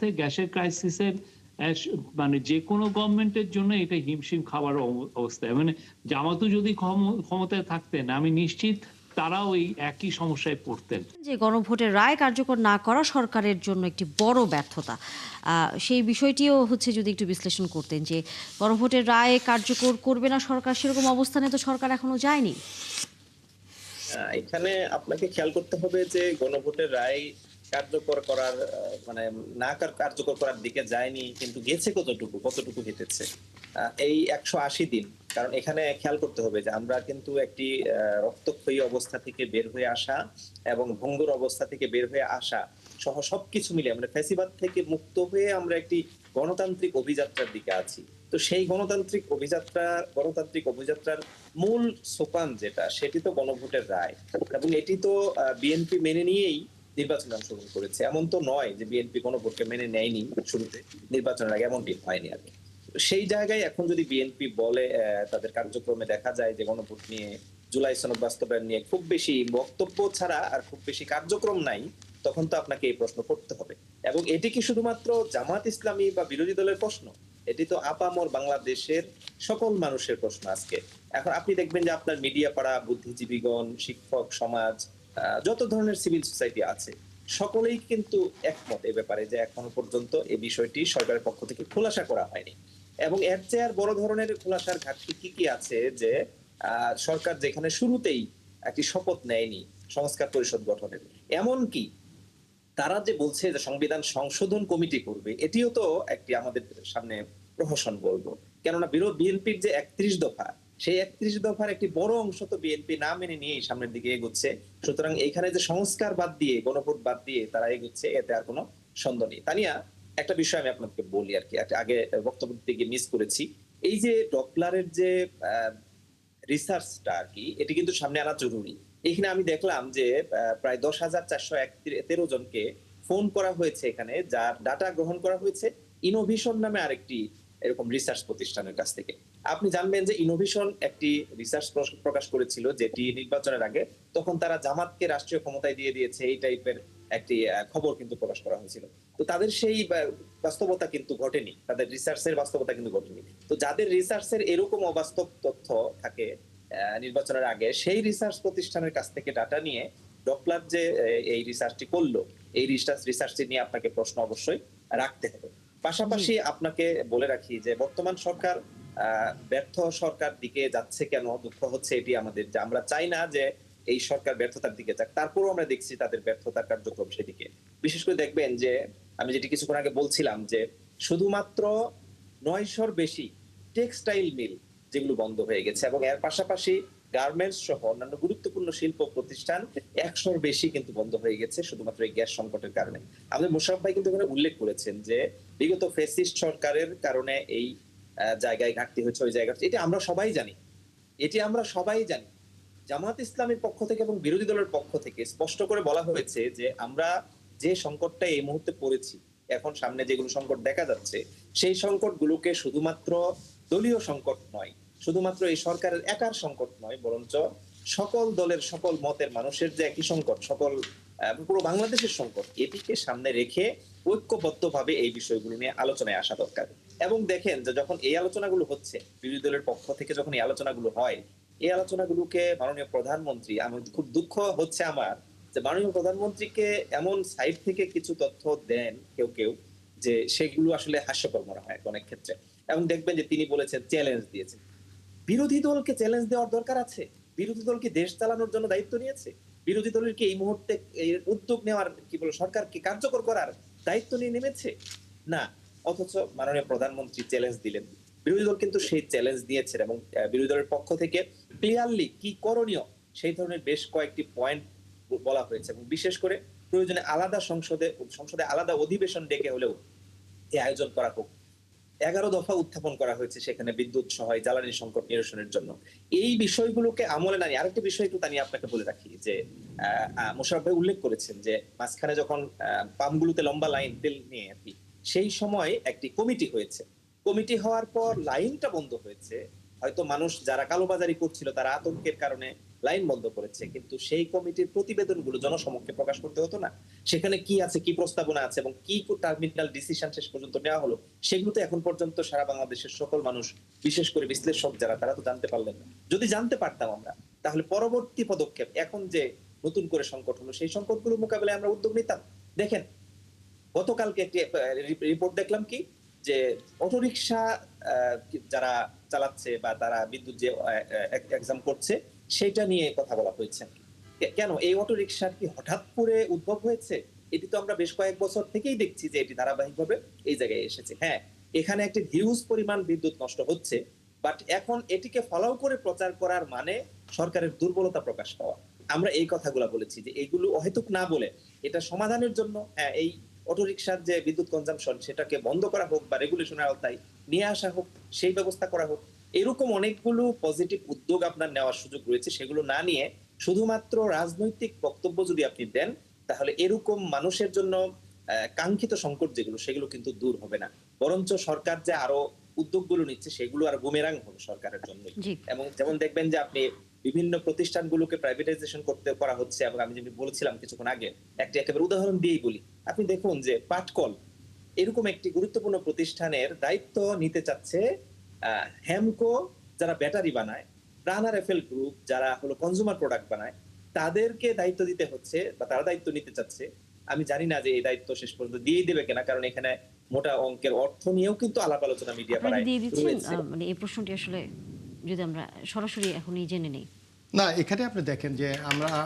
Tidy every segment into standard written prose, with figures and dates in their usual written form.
সাথে গ্যাসের ক্রাইসিসের মানে যে কোনো গভর্নমেন্টের জন্য এটা হিমশিম খাবার অবস্থা। মানে জামাতও যদি ক্ষমতায় থাকতেন আমি নিশ্চিত তারাও এই একই সমস্যায় পড়তেন। যে গণভোটের রায় কার্যকর না করা সরকারের জন্য একটি বড় ব্যর্থতা। সেই বিষয়টিও হচ্ছে যদি একটু বিশ্লেষণ করতেন যে গণভোটের রায় কার্যকর করবে না সরকার, সেরকম অবস্থানে তো সরকার এখনো যায়নি। এখানে আপনাকে খেয়াল করতে হবে যে গণভোটের রায় কার্যকর করার মানে না কার্যকর করার দিকে যায়নি, কিন্তু গেছে কতটুকু হেঁটেছে এই 180 দিন। কারণ এখানে খেয়াল করতে হবে যে আমরা কিন্তু একটি রক্তক্ষয়ী অবস্থা থেকে বের হয়ে আসা এবং ভঙ্গুর অবস্থা থেকে বের হয়ে আসা সহ সবকিছু মিলে আমরা ফ্যাসিবাদ থেকে মুক্ত হয়ে আমরা একটি গণতান্ত্রিক অভিযাত্রার দিকে আছি। তো সেই গণতান্ত্রিক অভিযাত্রার মূল সোপান যেটা, সেটি তো গণভোটের রায়, এবং এটি তো বিএনপি মেনে নিয়েই নির্বাচনে অংশগ্রহণ করেছে। এমন তো নয় যে বিএনপি গণভোটকে মেনে নেয়নি শুরুতে, নির্বাচনের আগে এমনটি হয়নি আর কি। সেই জায়গায় এখন যদি বিএনপি বলে তাদের কার্যক্রমে দেখা যায় যে গণভোট নিয়ে, জুলাই সনদ বাস্তবায়ন নিয়ে খুব বেশি বক্তব্য ছাড়া আর খুব বেশি কার্যক্রম নাই, তখন তো আপনাকে এই প্রশ্ন করতে হবে। এবং এটি কি শুধুমাত্র জামাত ইসলামী বা বিরোধী দলের প্রশ্ন? এটি তো আপামর বাংলাদেশের সকল মানুষের প্রশ্ন আজকে। এখন আপনি দেখবেন যে আপনার মিডিয়া পাড়া, বুদ্ধিজীবীগণ, শিক্ষক সমাজ, যত ধরনের সিভিল সোসাইটি আছে, সকলেই কিন্তু একমত এ ব্যাপারে যে এখনো পর্যন্ত এই বিষয়টি সরকারের পক্ষ থেকে খোলাসা করা হয়নি। এবং এর চেয়ে আর বড় ধরনের খোলাসার ঘাটতি কি আছে যে সরকার যেখানে শুরুতেই একটি শপথ নেয়নি সংস্কার পরিষদ গঠনের, এমনকি তারা যে বলছে যে সংবিধান সংশোধন কমিটি করবে, এটিও তো একটি আমাদের সামনে প্রহসন বলবো। কেননা বিএনপির যে 31 দফা, সেই 31 দফার একটি বড় অংশ তো বিএনপি না মেনে নিয়ে সামনের দিকে এগোচ্ছে। সুতরাং এখানে যে সংস্কার বাদ দিয়ে, গণভোট বাদ দিয়ে তারা এগোচ্ছে, এতে আর কোনো সন্দেহ নেই। তানিয়া, একটা বিষয় আমি আপনাকে বলি আর কি, আগে বক্তব্য দিকে মিস করেছি। এই যে ডপলারের যে রিসার্চটা আর কি, এটি কিন্তু সামনে আনা জরুরি। এখানে আমি দেখলাম যে প্রায় 10,413 জনকে ফোন করা হয়েছে এখানে, যার ডাটা গ্রহণ করা হয়েছে ইনোভিশন নামে আরেকটি এরকম রিসার্চ প্রতিষ্ঠানের কাছ থেকে। আপনি জানবেন যে ইনোভিশন একটি রিসার্চ প্রকাশ করেছিল যেটি নির্বাচনের আগে, তখন তারা জামাতকে রাষ্ট্রীয় ক্ষমতায় দিয়ে দিয়েছে, এই টাইপের একটি খবর কিন্তু প্রকাশ করা হয়েছিল। তো তাদের সেই বাস্তবতা কিন্তু ঘটেনি, তাদের রিসার্চের বাস্তবতা কিন্তু ঘটেনি। তো যাদের রিসার্চের এরকম অবাস্তব তথ্য থাকে নির্বাচনের আগে, সেই রিসার্চ প্রতিষ্ঠানের কাছ থেকে ডাটা নিয়ে ডপলার যে এই রিসার্চটি করলো, এই রিসার্চটি নিয়ে আপনাকে প্রশ্ন অবশ্যই রাখতে হবে। পাশাপাশি আপনাকে বলে রাখি যে বর্তমান সরকার ব্যর্থ সরকার দিকে যাচ্ছে কেন, দুঃখ হচ্ছে এটি আমাদের, যে আমরা চাই না যে এই সরকার ব্যর্থতার দিকে যাক, তারপরও আমরা দেখছি তাদের ব্যর্থতার কার্যক্রম সেদিকে। বিশেষ করে দেখবেন যে আমি যেটি কিছুক্ষণ আগে বলছিলাম যে শুধুমাত্র 900-র বেশি টেক্সটাইল মিল যেগুলো বন্ধ হয়ে গেছে, এবং এর পাশাপাশি গার্মেন্টস সহ অন্যান্য গুরুত্বপূর্ণ শিল্প প্রতিষ্ঠান 100-র বেশি কিন্তু বন্ধ হয়ে গেছে শুধুমাত্র এই গ্যাস সংকটের কারণে। আমাদের মোশাররফ ভাই কিন্তু এখানে উল্লেখ করেছেন যে বিগত ফ্যাসিস্ট সরকারের কারণে এই জায়গায় ঘাটতি হয়েছে, ওই জায়গা, এটা আমরা সবাই জানি, জামাত ইসলামের পক্ষ থেকে এবং বিরোধী দলের পক্ষ থেকে স্পষ্ট করে বলা হয়েছে যে আমরা যে সংকটটা এই মুহূর্তে পড়েছি, এখন সামনে যেগুলো সংকট দেখা যাচ্ছে, সেই সংকটগুলোকে শুধুমাত্র দলীয় সংকট নয়, শুধুমাত্র এই সরকারের একার সংকট নয়, বরঞ্চ সকল দলের সকল মতের মানুষের যে একই সংকট, পুরো বাংলাদেশের সংকট, এটিকে সামনে রেখে ঐক্যবদ্ধভাবে এই বিষয়গুলো নিয়ে আলোচনায় আসা দরকার। এবং দেখেন যে যখন এই আলোচনাগুলো হচ্ছে, বিরোধী দলের পক্ষ থেকে যখন এই আলোচনাগুলো হয়, এই আলোচনাগুলোকে মাননীয় প্রধানমন্ত্রী, আমি খুব দুঃখ হচ্ছে আমার যে মাননীয় প্রধানমন্ত্রীকে এমন সাইড থেকে কিছু তথ্য দেন কেউ যে সেগুলো আসলে হাস্যকর মনে হয় অনেক ক্ষেত্রে। এবং দেখবেন যে তিনি বলেছেন, চ্যালেঞ্জ দিয়েছেন। বিরোধী দলকে চ্যালেঞ্জ দেওয়ার দরকার আছে? বিরোধী দলকে দেশ চালানোর জন্য দায়িত্ব নিয়েছে? বিরোধী দলের কি এই মুহূর্তে উদ্যোগ নেওয়ার, কি বলে, সরকারকে কার্যকর করার দায়িত্ব নিয়ে নেমেছে? না। অথচ মাননীয় প্রধানমন্ত্রী চ্যালেঞ্জ দিলেন, বিরোধী দল কিন্তু সেই চ্যালেঞ্জ দিয়েছেন, এবং বিরোধী দলের পক্ষ থেকে ক্লিয়ারলি কি করণীয় সেই ধরনের বেশ কয়েকটি পয়েন্ট বলা হয়েছে, এবং বিশেষ করে প্রয়োজনে আলাদা সংসদে আলাদা অধিবেশন ডেকে হলেও এই আয়োজন করা হোক। 11 দফা উত্থাপন করা হয়েছে সেখানে বিদ্যুৎ সহায় জ্বালানি সংকট নিরসনের জন্য। এই বিষয়গুলোকে আমলে না নিয়ে, আরেকটা বিষয় একটু নিয়ে আপনাকে বলে রাখি যে মোশাররফ ভাই উল্লেখ করেছেন যে মাঝখানে যখন পাম্পগুলোতে লম্বা লাইন তেল নিয়ে আর কি, সেই সময় একটি কমিটি হয়েছে। কমিটি হওয়ার পর লাইনটা বন্ধ হয়েছে, হয়তো মানুষ যারা কালোবাজারি করছিল তারা আতঙ্কের কারণে লাইন বন্ধ করেছে, কিন্তু সেই কমিটির প্রতিবেদনগুলো জনসমক্ষে প্রকাশ করতে হতো না? সেখানে কি আছে, কি প্রস্তাবনা আছে এবং কি টার্মিনাল ডিসিশন শেষ পর্যন্ত নেওয়া হলো, সেগুলো তো এখন পর্যন্ত সারা বাংলাদেশের সকল মানুষ, বিশেষ করে বিশ্লেষক যারা, তারা তো জানতে পারলেন না। যদি জানতে পারতাম আমরা, তাহলে পরবর্তী পদক্ষেপ, এখন যে নতুন করে সংকট হলো, সেই সংকটগুলো মোকাবেলায় আমরা উদ্যোগ নিতাম। দেখেন, গতকালকে একটি রিপোর্ট দেখলাম কি, যে অটোরিকশা যারা চালাচ্ছে বা তারা বিদ্যুৎ যে এক্সাম করছে, সেটা নিয়ে কথা বলা হয়েছে। কেন এই অটোরিকশার কি হঠাৎ করে উদ্ভব হয়েছে? এটি তো আমরা বেশ কয়েক বছর থেকেই দেখছি যে এটি ধারাবাহিকভাবে এই জায়গায় এসেছে। হ্যাঁ, এখানে একটি হিউজ পরিমাণ বিদ্যুৎ নষ্ট হচ্ছে, বাট এখন এটিকে ফলো করে প্রচার করার মানে সরকারের দুর্বলতা প্রকাশ পাওয়া। আমরা এই কথাগুলো বলেছি যে এইগুলো অহেতুক না বলে এটা সমাধানের জন্য, হ্যাঁ, এই অটোরিকশার যে বিদ্যুৎ কনজাম্পশন সেটাকে বন্ধ করা হোক বা রেগুলেশনের আওতায় নিয়ে আসা হোক, সেই ব্যবস্থা করা হোক। এরকম অনেকগুলো পজিটিভ উদ্যোগ আপনার নেওয়ার সুযোগ রয়েছে। সেগুলো না নিয়ে শুধুমাত্র রাজনৈতিক বক্তব্য যদি আপনি দেন, তাহলে এরকম মানুষের জন্য কাঙ্ক্ষিত সংকট যেগুলো, সেগুলো কিন্তু দূর হবে না। বরঞ্চ সরকার যে আরো উদ্যোগগুলো নিচ্ছে, সেগুলো আর বুমেরাং হবে সরকারের জন্য। এবং যেমন দেখবেন যে আপনি বিভিন্ন প্রতিষ্ঠানগুলোকে প্রাইভেটাইজেশন করা হচ্ছে, এবং আমি যেমনি বলেছিলাম কিছুক্ষণ আগে, একটি একেবারে উদাহরণ দিয়েই বলি। আপনি দেখুন যে পাটকল এরকম একটি গুরুত্বপূর্ণ প্রতিষ্ঠানের দায়িত্ব নিতে চাচ্ছে হ্যামকো, যারা ব্যাটারি বানায়, প্রাণার এফএল গ্রুপ, যারা হলো কনজিউমার প্রোডাক্ট বানায়, তাদেরকে দায়িত্ব দিতে হচ্ছে বা তারা দায়িত্ব নিতে চাচ্ছে। আমি জানি না যে এই দায়িত্ব শেষ পর্যন্ত দিয়েই দেবে কিনা, কারণ এখানে মোটা অঙ্কের অর্থ নিয়েও কিন্তু আলাপ আলোচনা মিডিয়া পাড়ায় রয়েছে। মানে এই প্রশ্নটি আসলে যদি আমরা সরাসরি এখনই জেনে নেই। না, এখানে আপনি দেখেন যে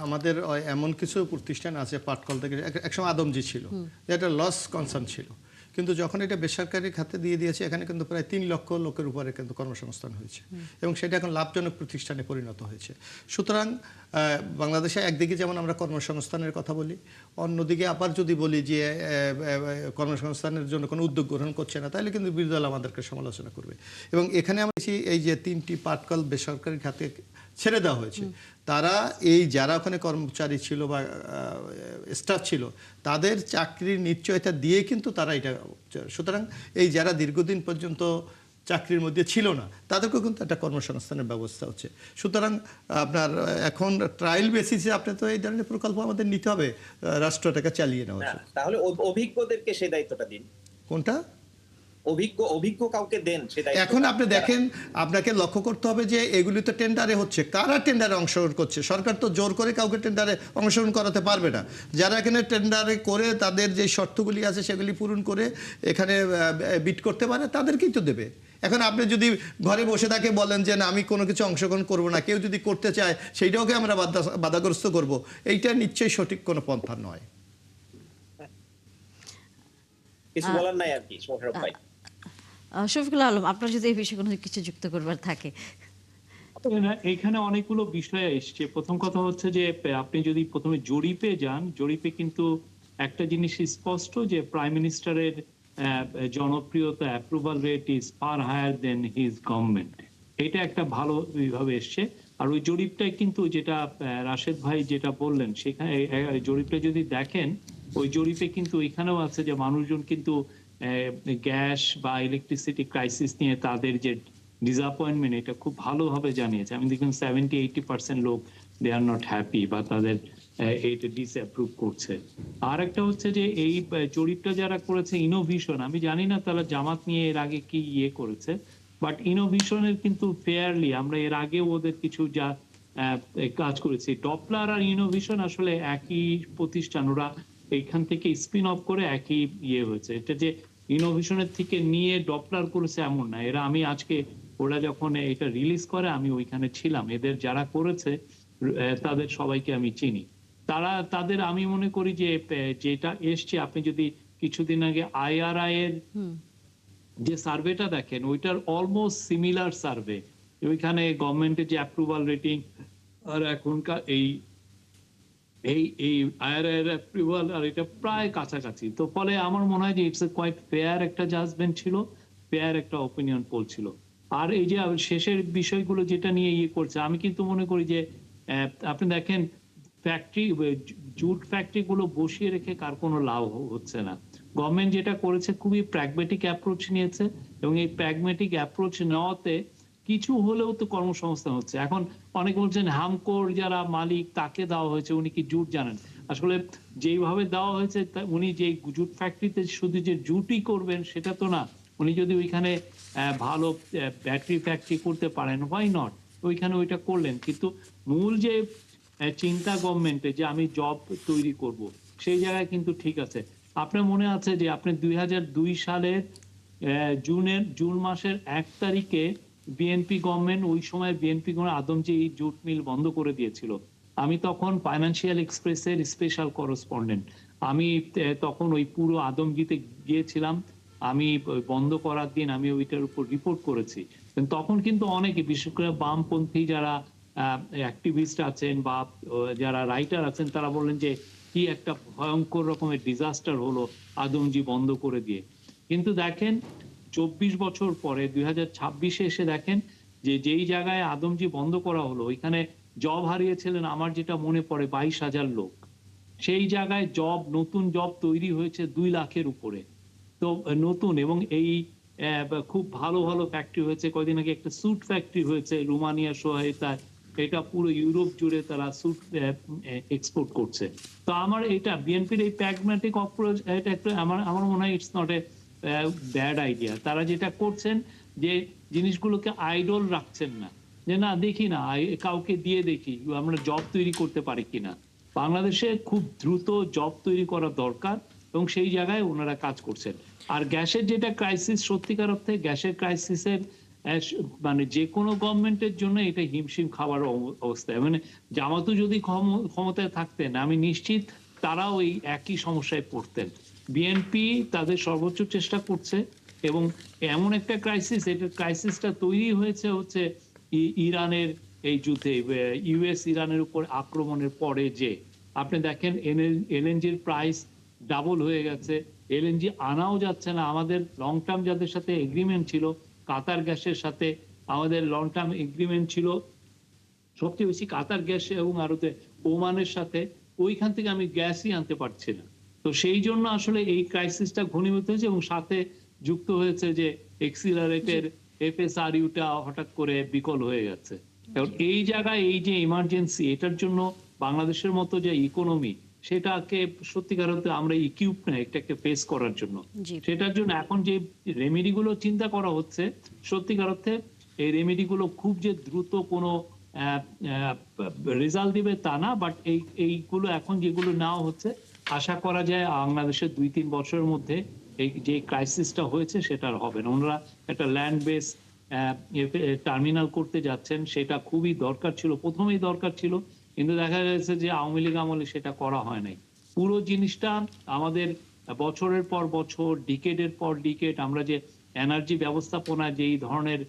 আমাদের এমন কিছু প্রতিষ্ঠান আছে পাটকল থেকে, একসময় আদমজি ছিল, এটা লস কনসার্ন ছিল, কিন্তু যখন এটা বেসরকারি খাতে দিয়ে দিয়েছে, এখানে কিন্তু প্রায় 3 লক্ষ লোকের উপরে কিন্তু কর্মসংস্থান হয়েছে এবং সেটা এখন লাভজনক প্রতিষ্ঠানে পরিণত হয়েছে। সুতরাং বাংলাদেশে একদিকে যেমন আমরা কর্মসংস্থানের কথা বলি, অন্যদিকে আবার যদি বলি যে কর্মসংস্থানের জন্য কোনো উদ্যোগ গ্রহণ করছে না, তাহলে কিন্তু বিরোধী দল আমাদেরকে সমালোচনা করবে। এবং এখানে আমরা এই যে 3টি পাটকল বেসরকারি খাতে ছেড়ে দেওয়া হয়েছে, তারা এই যারা ওখানে কর্মচারী ছিল বা স্টাফ ছিল, তাদের চাকরির নিশ্চয়তা দিয়ে কিন্তু তারা এটা, সুতরাং এই যারা দীর্ঘদিন পর্যন্ত চাকরির মধ্যে ছিল না, তাদেরকেও কিন্তু একটা কর্মসংস্থানের ব্যবস্থা হচ্ছে। সুতরাং আপনার এখন ট্রায়াল বেসিসে আপনি তো এই ধরনের প্রকল্প আমাদের নিতে হবে রাষ্ট্রটাকে চালিয়ে নেওয়া। তাহলে অভিজ্ঞদেরকে সেই দায়িত্বটা দিন। কোনটা? অভিজ্ঞ কাউকে দেন সেই দায়িত্ব। এখন আপনি দেখেন, আপনাকে লক্ষ্য করতে হবে যে এগুলি তো টেন্ডারে হচ্ছে, কারা টেন্ডারে অংশগ্রহণ করছে? সরকার তো জোর করে কাউকে টেন্ডারে অংশগ্রহণ করাতে পারবে না। যারা এখানে টেন্ডারে করে তাদের যে শর্তগুলি আছে সেগুলি পূরণ করে এখানে বিট করতে পারে, তাদেরকেই তো দেবে। এখন আপনি যদি ঘরে বসে থাকে বলেন যে না আমি কোনো কিছু অংশগ্রহণ করব না, কেউ যদি করতে চায় সেইটাকে আমরা বাধাগ্রস্ত করব, এইটা নিশ্চয়ই সঠিক কোনো পন্থা নয়। কিছু বলার নাই আর কি, মোশাররফ ভাই। শফিকুল আলম, আপনার যদি এই বিষয়ে কোনো কিছু যুক্ত করবার থাকে। এখানে অনেকগুলো বিষয় এসছে। প্রথম কথা হচ্ছে যে আপনি যদি প্রথমে জরিপে যান, জরিপে কিন্তু একটা জিনিস স্পষ্ট যে প্রাইম মিনিস্টারের জনপ্রিয়তা, approval rate is far higher than his government. এটা একটা ভালো ভাবে এসছে। আর ওই জরিপটাই কিন্তু যেটা রাশেদ ভাই যেটা বললেন, সেখানে জরিপটা যদি দেখেন, ওই জরিপে কিন্তু এখানেও আছে যে মানুষজন কিন্তু গ্যাস বা ইলেকট্রিসিটি ক্রাইসিস নিয়ে তাদের যে ডিসঅ্যাপয়েন্টমেন্ট, এটা খুব ভালোভাবে জানিয়েছে। আমি দেখুন 70-80% লোক দে আর নট হ্যাপি বা তাদের এইটা ডিসঅ্যাপ্রুভ করছে। আর একটা হচ্ছে যে এই জরিপটা যারা করেছে ইনোভেশন, আমি জানি না তারা জামাত নিয়ে এর আগে কি করেছে, বাট ইনোভেশনের কিন্তু ফেয়ারলি আমরা এর আগে ওদের কিছু যা কাজ করেছি। ডপলার আর ইনোভেশন আসলে একই প্রতিষ্ঠান, ওরা এইখান থেকে স্পিন অফ করে একই হয়েছে। এটা যে ইনোভেশনের থেকে নিয়ে ডপলার করেছে এমন না। এরা আমি আজকে ওরা যখন এটা রিলিজ করে আমি ওইখানে ছিলাম, এদের যারা করেছে তাদের সবাইকে আমি চিনি। তাদের আমি মনে করি যে যেটা এসছে, আপনি যদি কিছুদিন আগে IRI এর যে সার্ভেটা দেখেন, ওইটার অলমোস্ট সিমিলার সার্ভে। ওইখানে গভর্নমেন্টের যে অ্যাপ্রুভাল রেটিং আর এখনকার এই IRI এর অ্যাপ্রুভাল, আর এটা প্রায় কাছাকাছি। তো ফলে আমার মনে হয় যে ইটস এ কোয়াইট ফেয়ার একটা জাজমেন্ট ছিল, ফেয়ার একটা ওপিনিয়ন পোল ছিল। আর এই যে শেষের বিষয়গুলো যেটা নিয়ে করছে, আমি কিন্তু মনে করি যে আপনি দেখেন ফ্যাক্টরি, জুট ফ্যাক্টরি গুলো বসিয়ে রেখে কার কোনো লাভ হচ্ছে না। গভর্নমেন্ট যেটা করেছে খুবই প্র্যাগমেটিক অ্যাপ্রোচ নিয়েছে, এবং এই প্র্যাগমেটিক অ্যাপ্রোচ নেওয়াতে কিছু হলেও তো কর্মসংস্থান হচ্ছে। এখন অনেকে বলছেন হামকোর যারা মালিক তাকে দেওয়া হয়েছে, উনি কি জুট জানেন? আসলে যেইভাবে দেওয়া হয়েছে উনি যে জুট ফ্যাক্টরিতে শুধু যে জুটই করবেন সেটা তো না। উনি যদি ওইখানে ভালো ব্যাটারি ফ্যাক্টরি করতে পারেন, হোয়াই নট, ওইখানে ওইটা করলেন। কিন্তু মূল যে চিন্তা গভর্নমেন্টে যে আমি জব তৈরি করব, সেই জায়গায় কিন্তু ঠিক আছে। আপনার মনে আছে যে আপনি 2002 সালের জুন মাসের 1 তারিখে বিএনপি গভর্নমেন্ট, ওই সময় বিএনপি গভর্নমেন্ট আদমজি এই জুট মিল বন্ধ করে দিয়েছিল। আমি তখন ফাইন্যান্সিয়াল এক্সপ্রেসের স্পেশাল করেসপন্ডেন্ট। আমি তখন ওই পুরো আদমজিতে গিয়েছিলাম। আমি বন্ধ করার দিন আমি ওইটার উপর রিপোর্ট করেছি। তখন কিন্তু অনেকে, বিশেষ করে বামপন্থী যারা অ্যাক্টিভিস্ট আছেন বা যারা রাইটার আছেন, তারা বললেন যে কি একটা ভয়ঙ্কর রকমের ডিজাস্টার হলো আদমজি বন্ধ করে দিয়ে। কিন্তু দেখেন 24 বছর পরে 2026-এ এসে দেখেন যে যেই জায়গায় আদমজি বন্ধ করা হলো ওইখানে জব হারিয়েছিলেন আমার যেটা মনে পড়ে 22,000 লোক। সেই জায়গায় নতুন জব তৈরি হয়েছে 2 লাখের উপরে। তো নতুন, এবং এই খুব ভালো ভালো ফ্যাক্টরি হয়েছে। কয়দিন আগে একটা স্যুট ফ্যাক্টরি হয়েছে রোমানিয়ার সহায়তায়, এটা পুরো ইউরোপ জুড়ে তারা স্যুট এক্সপোর্ট করছে। তো আমার এটা বিএনপির এই প্র্যাগম্যাটিক অ্যাপ্রোচ, এটা একটা আমার মনে হয় it's not a bad idea. তারা যেটা করছেন যে জিনিসগুলোকে আইডল রাখছেন না, যে না দেখি না কাউকে দিয়ে দেখি আমরা জব তৈরি করতে পারি কিনা। বাংলাদেশে খুব দ্রুত জব তৈরি করা দরকার এবং সেই জায়গায় ওনারা কাজ করছেন। আর গ্যাসের যেটা ক্রাইসিস, সত্যিকার অর্থে গ্যাসের ক্রাইসিসের মানে যে কোনো গভর্নমেন্টের জন্য এটা হিমশিম খাওয়ার অবস্থায়, মানে জামাতও যদি ক্ষমতায় থাকতেন আমি নিশ্চিত তারাও এই একই সমস্যায় পড়তেন। বিএনপি তাদের সর্বোচ্চ চেষ্টা করছে এবং এমন একটা ক্রাইসিস, এটা ক্রাইসিসটা তৈরি হয়েছে হচ্ছে ইরানের এই যুদ্ধে, ইউএস ইরানের উপর আক্রমণের পরে। যে আপনি দেখেন এলএনজির প্রাইস ডাবল হয়ে গেছে, এলএনজি আনাও যাচ্ছে না। আমাদের লং টার্ম যাদের সাথে এগ্রিমেন্ট ছিল, কাতার গ্যাসের সাথে আমাদের লং টার্ম এগ্রিমেন্ট ছিল সবচেয়ে বেশি কাতার গ্যাস এবং আরতে ওমানের সাথে, ওইখান থেকে আমি গ্যাসই আনতে পারছি না। তো সেই জন্য আসলে এই ক্রাইসিসটা ঘনীভূত হয়েছে এবং সাথে যুক্ত হয়েছে যে এক্সিলারেটের এফএসআরইউটা হঠাৎ করে বিকল হয়ে গেছে। এবং এই জায়গায় এই যে ইমার্জেন্সি, এটার জন্য বাংলাদেশের মতো যে ইকোনমি, সেটাকে সত্যিকার অর্থে আমরা ইকুইপ না এটাকে ফেস করার জন্য। সেটার জন্য এখন যে রেমেডি গুলো চিন্তা করা হচ্ছে, সত্যিকার অর্থে এই রেমেডি গুলো খুব যে দ্রুত কোনো রেজাল্ট দিবে তা না, বাট এইগুলো এখন যেগুলো নেওয়া হচ্ছে আশা করা যায় বাংলাদেশের 2-3 বছরের মধ্যে এই যে ক্রাইসিসটা হয়েছে সেটা আর হবে না। ওনারা একটা ল্যান্ড বেস টার্মিনাল করতে যাচ্ছেন, সেটা খুবই দরকার ছিল, প্রথমেই দরকার ছিল, কিন্তু দেখা গেছে যে আওয়ামী লীগ আমলে সেটা করা হয় নাই। পুরো জিনিসটা আমাদের বছরের পর বছর, ডিকেডের পর ডিকেড আমরা যে এনার্জি ব্যবস্থাপনা যেই ধরনের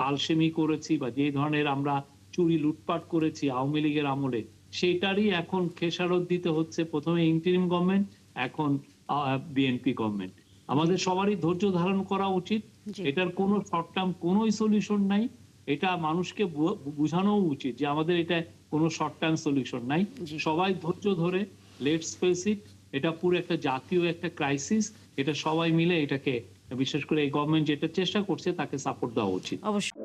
আলসেমি করেছি বা যেই ধরনের আমরা চুরি লুটপাট করেছি আওয়ামী লীগের আমলে, সেটারই এখন খেসারত দিতে হচ্ছে প্রথমে ইন্টারিম গভর্নমেন্ট, এখন বিএনপি গভর্নমেন্ট। আমাদের সবারই ধৈর্য ধারণ করা উচিত। এটার কোনো শর্ট টার্ম কোনো সলিউশন নাই, এটা মানুষকে বোঝানো উচিত যে আমাদের এটা কোনো শর্ট টার্ম সলিউশন নাই। সবাই ধৈর্য ধরে লেটস ফেস ইট, এটা পুরো একটা জাতীয় একটা ক্রাইসিস, এটা সবাই মিলে এটাকে, বিশেষ করে এই গভর্নমেন্ট যেটা চেষ্টা করছে তাকে সাপোর্ট দেওয়া উচিত। অবশ্যই।